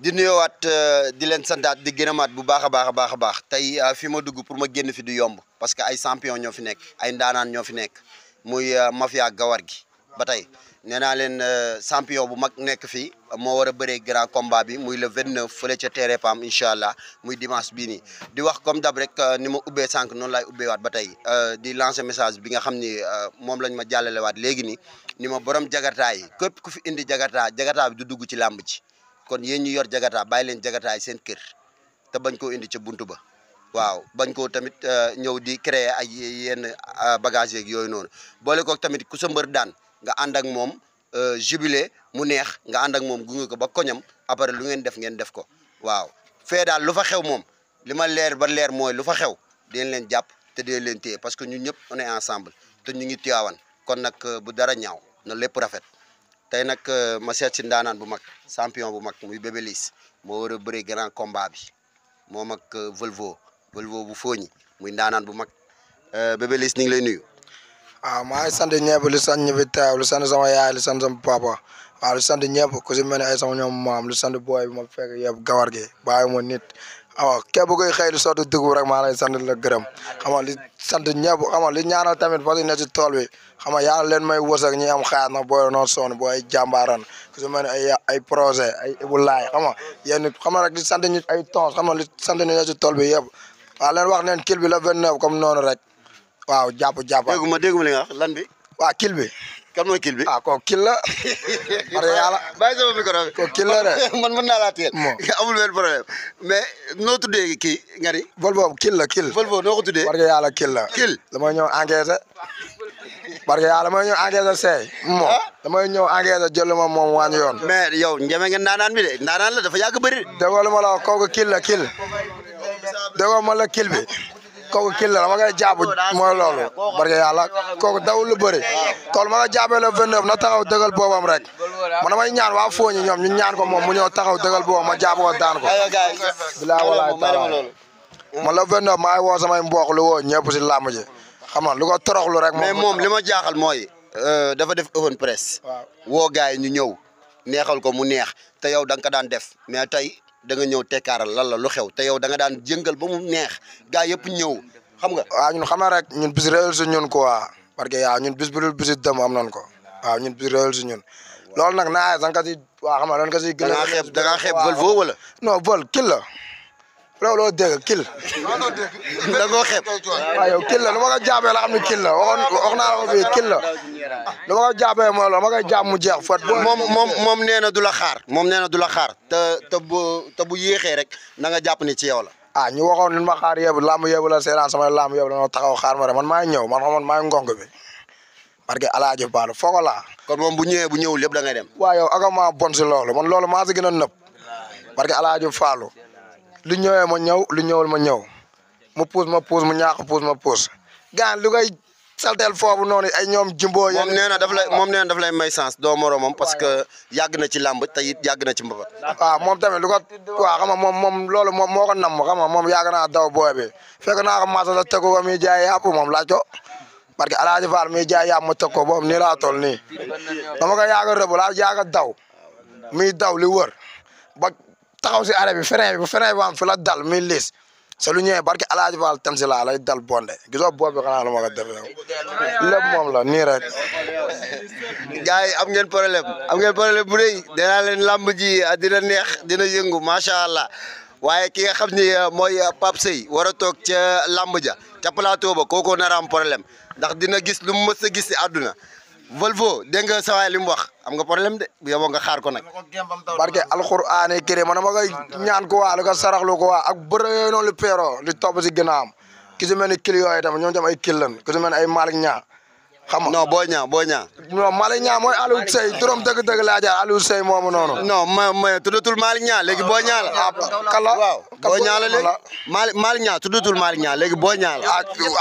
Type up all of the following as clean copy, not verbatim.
di nuyoowaat di leen santaat di gërëmaat bu baax a baax tey fi ma dugg pour ma génn fi du yomb parce que ay champion ñoo fi nekk ay ndaanaan ñoo fi nekk muy mafia gawar gi ba tey nee naa leen champion bu mag nekk fii moo war a bëree grand combat bi muy le 29 fële ca terrain PAM incha allah muy dimanche bii nii di wax comme dab rek ni ma ubbee sànq noonu laay ubbeewaat ba tey di lancer message bi nga xam ni moom lañ ma jàllalewaat léegi nii ni ma borom jagartaa yi képp ku fi indi jagartaa bi du dugg ci làmb ji kon yéen ñu yor jagataa bàyyi leen jagataay seen kër te bañ koo indi ca buntu ba waaw bañ koo tamit ñëw di créer ay yenn bagage yeeg yooyu noonu boole ko tamit ku sa mbër daan nga ànd ak moom jubilé mu neex nga ànd ak moom gunge ko ba koñam après lu ngeen def ko waaw fee daal lu fa xew moom li ma leer ba leer mooy lu fa xew dinañ leen jàpp te dinañ leen téye parce que ñun ñëpp on est ensemble te ñu ngi Tiwaawan kon nag bu dara ñaaw na lépp rafet tey nag ma seet si ndaanaan bu mag champion bu mag muy Bébé Liss moo war a bëri grand combat bi moom ak Volvo bu fooñi muy ndaanaan bu mag Bébé Liss ñu ngi lay nuyu. waaw maa ngi sant ñëpp li sant ñi fi teew li sant sama yaay li sant sama papa waaw li sant ñëpp ku si mel ne ay sama ñoom maam li sant booy bi ma fekk yëpp gawar gi bàyyi ma nit waaw képp koy xëy li sotti dugub rek maa lay sant la gërëm xam nga li sant ñëpp xam nga li ñaanal tamit parce que ne ci tool bi xam nga yàlla leen may wërsëg ñi am xaar nag booy noonu sonn booy ay jàmbaaran ku si mel ne ay projet ay ibulaay xam nga yéen xam nga rek li sant ñi ay tons xam nga li sant ñi ne ci tool bi yëpp waaw leen wax neen kil bi la 29 comme noonu rek waaw jàpp. dégguma li nga wax lan bi. waaw kil bi. kan mooy kil bi. ah kooku kil la. parce que yàlla. bàyyi sama micro bi. kooku kil la de. man mën naa laa teel. amul benn problème mais noo tuddee kii nga ni. Volvo kil la kil. Volvo noo ko tuddee. parce que yàlla kil la. kil damay ñëw encaissé. parce que yàlla damay ñëw encaissé seey. moom damay ñëw encaissé jël ma moom wàññi yoon. mais yow njëme ngeen ndaanaan bi de ndaanaan la dafa yàgg bëri. déggoo ma la kooku kil la kil. déggoo ma la kil bi. kooku kil la dama koy jàpp mooy loolu parce que yàlla kooku dawul lu bëri tool ma nga jàppee le 29 na taxaw dëggal boobam rek man damay ñaan waa Fooñi ñoom ñu ñaan ko moom mu ñëw taxaw dëggal boobam ma jàpp ko daan ko. bilaa walaay taala man le 29 maa ngi woo samay mbokk lu woo ñëpp si làmb ji xam nga lu ko toroxlu rek. mais moom li ma jaaxal mooy dafa def open press. waaw woo gars yi ñu ñëw neexal ko mu neex te yow da nga ko daan def mais tey. da nga ñëw tekkaaral lan la lu xew te yow da nga daan jëngal ba mu neex gaa yëpp ñëw xam nga. waaw ñun xam na rek ñun bis réel si ñun quoi parce que yaa ñun bis bu dul bisit dem am nañ ko waaw ñun bis réel si ñun loolu nag naa da nga ko si waaw xam nga da nga ko si gën a. da ngaa xeeb Volvo wala. non vol kil la looloo dégg kil. da ngoo xeeb. waaw yow kil la lu ma ko jaabee la xam ne kil la wax naa la ko fii kil la lu ma ko jaabee mooy loolu ma koy jaab mu jeex fot. moom nee na du la xaar. moom nee na du la xaar te bu yéexee rek na nga jàpp ni ci yow la. ah ñu waxoon ni ma xaar yëpp lamb yëpp la seeraan samay lamb yëpp la taxaw xaar ma rek man maa ngi ñëw man xamoon maa ngi ngong bi parce que alaaji Fall foog laa. kon moom bu ñëwul lépp da ngay dem. waaw yow ak maa bon si loolu man loolu maa si gën a nëb parce que alaaji Fall lu ñëwee ma ñëw lu ñëwul ma ñëw mu puus ma puus mu ñaax puus ma puus gaan lu koy salteel foofu noonu ay ñoom jimbo. moom nee na daf lay may chance doo moromam parce que yàgg na ci làmb te it yàgg na ci mbapat. waaw moom tamit lu ko waaw xam nga moom loolu moom moo ko namm xam nga moom yàgg naa daw booy bi fekk naa ko masa la tegu ko muy jaay yàpp moom laaj ko parce que Alaaji Fall muy jaay yàpp ma teg ko boobu nii laa toll nii dama ko yàgg a rëbb laa yàgg a daw muy daw li wër ba taxaw si arrêt bi frein bi am fi la dal muy liis sa lu ñëwee barke Alaaji Fall tam si laa lay dal bonde gisoo boobu xanaa lu ma ko def yow lépp moom la nii rek. gars yi am ngeen problème bu rëy dinaa leen làmb ji dina neex dina yëngu macha allah waaye ki nga xam ni mooy Pape Seye war a toog ca làmb ja ca plateau ba kooku nar a am problème ndax dina gis lu mu mës a gis si àdduna Volvo dégg nga sa waay li mu wax am nga problème de bu yeboo nga xaar ko nag. barke alxuraan kër man ma koy ñaan ko waa lu ko saraxlu ko waa ak bëre yooyu noonu lu peeroo li topp si ginnaawam ki si mel ni kil yooyu tamit ñoom tam ay kil lan ki si mel ni ay Malick Niang xam nga non boo ñaa non Malick Niang mooy Aliou Seye turam dëgg-dëgg laa jaar Aliou Seye moomu noonu. non ma tuddatul Malick Niang léegi boo ñaa la. kala waaw boo ñaa la léegi Malick Niang tuddatul Malick Niang léegi boo ñaa la.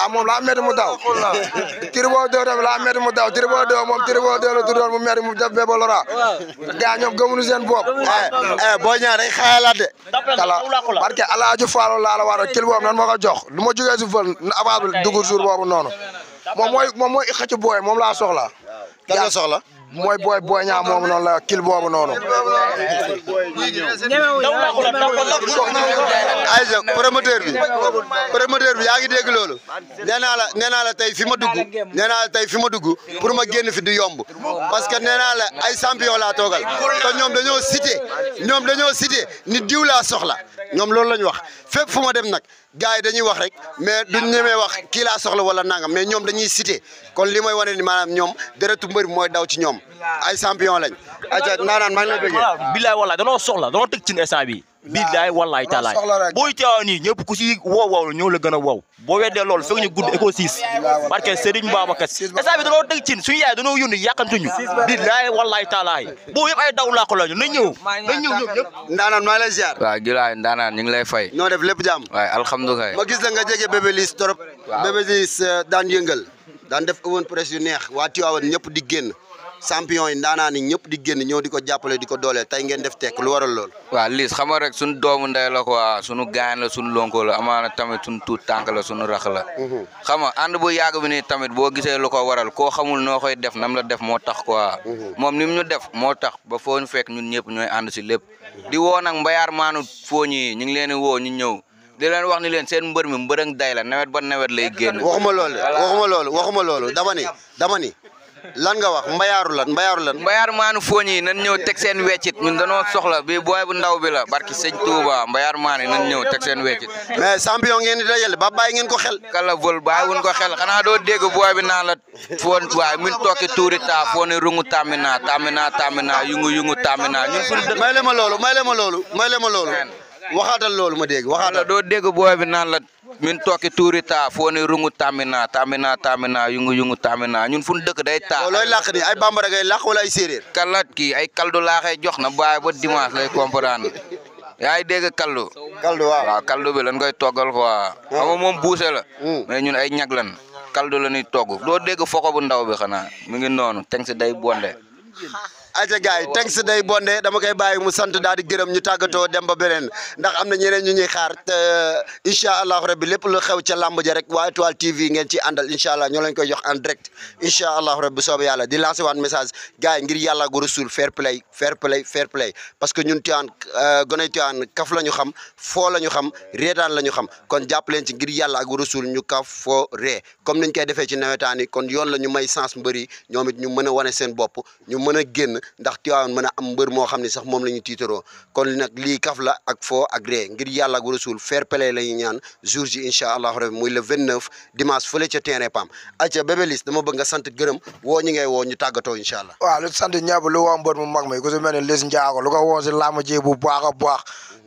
ah moom laa métti mu daw. Triboo 2 tamit laa métti mu daw Triboo 2 moom Triboo 2 la tuddoon mu métti mu def Bébé Lora. gaa ñoom gëmuñu seen bopp. boo ñaa rek xaayalaat de. kala parce que Alaaji Fall laa la war a kil boobu nan ma ko jox lu ma jógee si vol avance bi dugg jour boobu noonu. moom mooy xëcc booy moom laa soxla. kan nga soxla. mooy booy ñaa moomu noonu la kil boobu noonu. ayca promoteur bi yaa ngi dégg loolu nee naa la tey fi ma dugg pour ma génn fi du yomb parce que nee naa la ay champion laa toogal te ñoom dañoo cité ni diw laa soxla ñoom loolu la ñu wax fépp fu ma dem nag gars yi dañuy wax rek mais duñ ñemee wax kii laa soxla wala nangam mais ñoom dañuy cité kon li may wane ni maanaam ñoom deretu mbër bi mooy daw ci ñoom ay champion lañ. ayca naanaan maa ngi lay bëggee. bilaay wallaay danoo soxla danoo teg ci instant bi bilaay wallaay taalaay booy teewaa nii ñëpp ku si wow ñoo la gën a wow boo weddee loolu fekk ñu gudd éco 6 parce que Serigne Babacar instant bi danoo teg ci suñu yaay danoo yónni yàqantuñu bilaay wallaay taalaay boo yëpp ay daw laa ko lañu na ñëw ñoom ñëpp. Ndaanaan maa ngi lay ziar. waaw Gilaay Ndaanaan ñu ngi lay fay. noo def lépp jàmm. waaye alhamdulilah. ma gis la nga jege Bébé Liss trop. Bébé Liss daan yëngal daan def open presse yu neex waa Tivaouane ñëpp di génn champion yi ndaanaan yi ñëpp di génn ñëw di ko jàppale di ko dooleel tey ngeen def tekk lu waral lool. waaw Liss xam nga rek suñu doomu ndey la quoi suñu gaañ la suñu lonko la amaana tamit suñu tuut tànk la suñu rax la. xam nga ànd bu yàgg bi nii tamit boo gisee lu ko waral koo xamul noo koy def nam la def moo tax quoi. moom ni mu ñu def moo tax ba foo ñu fekk ñun ñëpp ñooy ànd si lépp di woo nag mbayaar maanu foo ñi ñu ngi leen di woo ñu ñëw. di leen wax ni leen seen mbër mi mbërëng day la nawet ba nawet lay génn. waxuma loolu dama ni lan nga wax mbayaaru lan. mbayaar maanu fooñ yi nan ñëw teg seen weccit ñun danoo soxla bi booy bu ndaw bi la barki sëñ Touba mbayaar maanu nan ñëw teg seen weccit. mais champion ngeen di dajale ba bàyyi ngeen ko xel. kala vol bàyyi wuñ ko xel xanaa doo dégg booy bi naan la foon waaye min tokki tuuri taa foo ne rungu tamina yungu tamina ñun suñu. may le ma loolu. waxaatal loolu ma dégg waxaatal. doo dégg booy bi naan la min tokki tuuri taa foo ne rungu tamina yungu tamina ñun fu ñu dëkk day taa. looy làq ni ay bambara ngay làq wala ay séeréer. kalat kii ay kaldu laa koy jox na bàyyi ba dimanche lay comprendre yaa ngi dégg kaldu. waaw kaldu bi lan koy toggal quoi. xam nga moom buuse la. mais ñun ay ñag lan kaldu la ñuy togg doo dégg foko bu ndaw bi xanaa mi ngi noonu teng si day bonde. ayca gars yi thanks day bonde dama koy bàyyi mu sant daal di gërëm ñu tàggatoo dem ba beneen ndax am na ñeneen ñu ñuy xaar te incha allahu rabbi lépp lu xew ca làmb ja rek waa Étoile TV ngeen ci àndal incha allah ñoo leen koy jox en direct incha allahu rabbi soobe yàlla di lancer waat message gars yi ngir yàlla gu rasul fair play parce que ñun Tivaouane goney Tivaouane kaf la ñu xam foo la ñu xam reetaan la ñu xam kon jàpp leen ci ngir yàlla ak rasul ñu kaf foo ree comme niñ koy defee ci nawetaan yi kon yoon la ñu may sens mbëri ñoom it ñu mën a wane seen bopp ñu mën a génn ndax Tivaouane mën a am mbër moo xam ne sax moom la ñu tiitaroo kon nag lii kaf la ak foo ak ree ngir yàlla ak rasul fair play la ñu ñaan jour ji incha allahu rabbi muy le 29 dimanche fële ca terrain PAM acca Bébé Liss dama bëgg nga sant gërëm woo ñi ngay woo ñu tàggatoo incha allah. waaw lu sant ñëpp lu woo mbër mu mag mi ku si mel ni Liss Ndiago lu ko woo si làmb ji bu baax a baax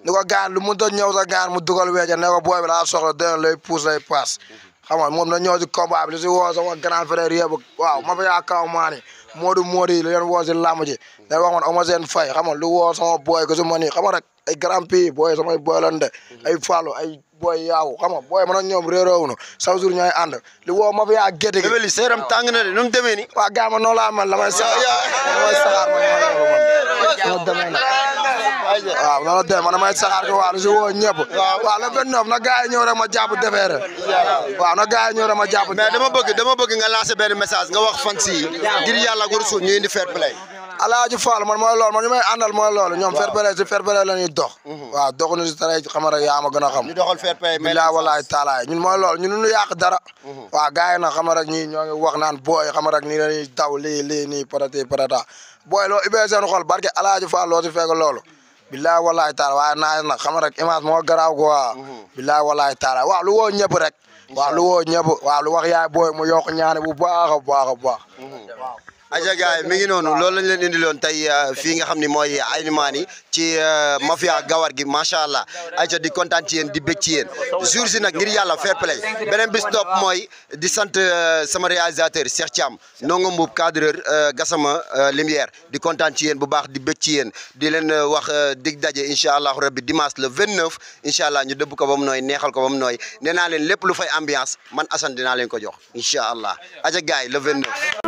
ni ko gaan lu mu doon ñëw sa gaan mu dugal weeja ne ko booy bi laa soxla dina lay pousse lay passe xam nga moom na ñëw si combat bi li si woo sama grand frère yëpp waaw ma fa yaa kaw maani Modou yi leen woo si làmb ji leen wax man ama seen fay xam nga lu woo sama booy ko si ma nii xam nga rek ay grand pays booy samay booy lan de ay Fallou ay booy yaaw xam nga booy man ak ñoom réeróowunu chaque jour ñooy ànd li woo ma fa yaa gétte gi Bébé Liss seeram tàng na de nu mu demee ni waaw gaa ma noonu laa mel damay saxaar waaw noonu dem man damay saxaar ko waaw lu si woo ñëpp waaw le 29 na gars yi ñëw rek ma jàpp defeere waaw na gars yi ñëw rek ma jàpp mais dama bëgg nga lancer benn message nga wax fan si ngir yàlla gu rasul ñu indi fair play Alaaji Fall man mooy loolu man ñu may àndal mooy loolu ñoom fair play si fair play la ñuy dox waaw doxuñu si tere xam rek yaa ma gën a xam ñu doxal fair play bilaa walaay taalaay ñun mooy loolu ñun ñu yàq dara waaw gars yi nag xam rek ñii ñoo ngi wax naan booy xam rek nii lañuy daw lii nii patati patata booy loo ubbee seen xol barke Alaaji Fall loo si fekk loolu bilaa walaay taala waaye naa nag xam rek image moo garaaw quoi bilaa walaay taala waaw lu woo ñëpp rek waaw lu woo ñëpp waaw lu wax yaay booy mu yokk ñaane bu baax a baax a baax aja gars yi mi ngi noonu loolu lañ leen indiloon tey fii nga xam ni mooy Aïnoumane ci mafia gawar gi macha allah aja di kontaan ci yéen di bég ci yéen jour si nag ngir yàlla fair play beneen bis topp mooy di sant sama réalisateur Cheikh Thiam nongo mbuub cadreur Gassama Lumière di kontaan ci yéen bu baax di bég ci yéen di leen wax dig daje incha allahu rabbi dimanche le 29 incha allah ñu dëbb ko ba mu nooy neexal ko ba mu nooy nee naa leen lépp lu fay ambiance man Assane dinaa leen ko jox incha allah aja gars yi le 29